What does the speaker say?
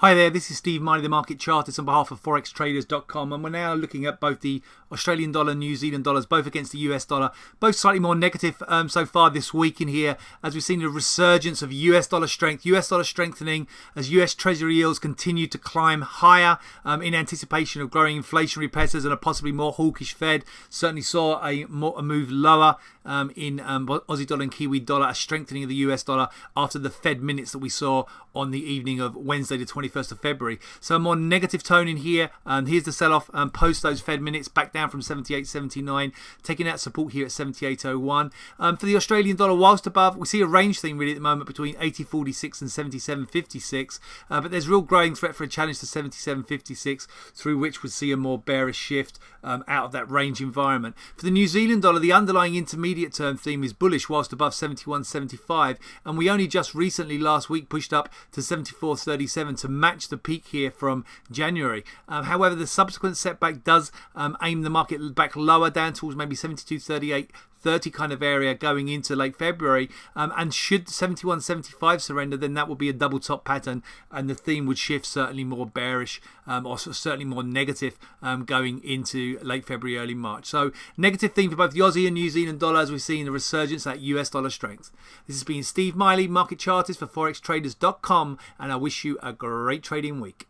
Hi there, this is Steve Miley, the Market Chartist on behalf of ForexTraders.com, and we're now looking at both the Australian dollar and New Zealand dollars, both against the US dollar, both slightly more negative so far this week in here, as we've seen a resurgence of US dollar strength, US dollar strengthening as US Treasury yields continue to climb higher in anticipation of growing inflationary pressures and a possibly more hawkish Fed. Certainly saw a move lower in Aussie dollar and Kiwi dollar, a strengthening of the US dollar after the Fed minutes that we saw on the evening of Wednesday the 21st of February. So a more negative tone in here. Here's the sell-off post those Fed minutes, back down from 78.79, taking out support here at 78.01. For the Australian dollar, whilst above, we see a range theme really at the moment between 80.46 and 77.56, but there's real growing threat for a challenge to 77.56, through which we'd see a more bearish shift out of that range environment. For the New Zealand dollar, the underlying intermediate term theme is bullish whilst above 71.75, and we only just recently last week pushed up to 74.37 to match the peak here from January. However, the subsequent setback does aim the market back lower, down towards maybe 72.38, 30 kind of area going into late February, and should 71.75 surrender, then that will be a double top pattern and the theme would shift certainly more bearish or certainly more negative going into late February, early March. So negative theme for both the Aussie and New Zealand dollar as we've seen the resurgence of that US dollar strength. This has been Steve Miley, Market Chartist for ForexTraders.com, and I wish you a great trading week.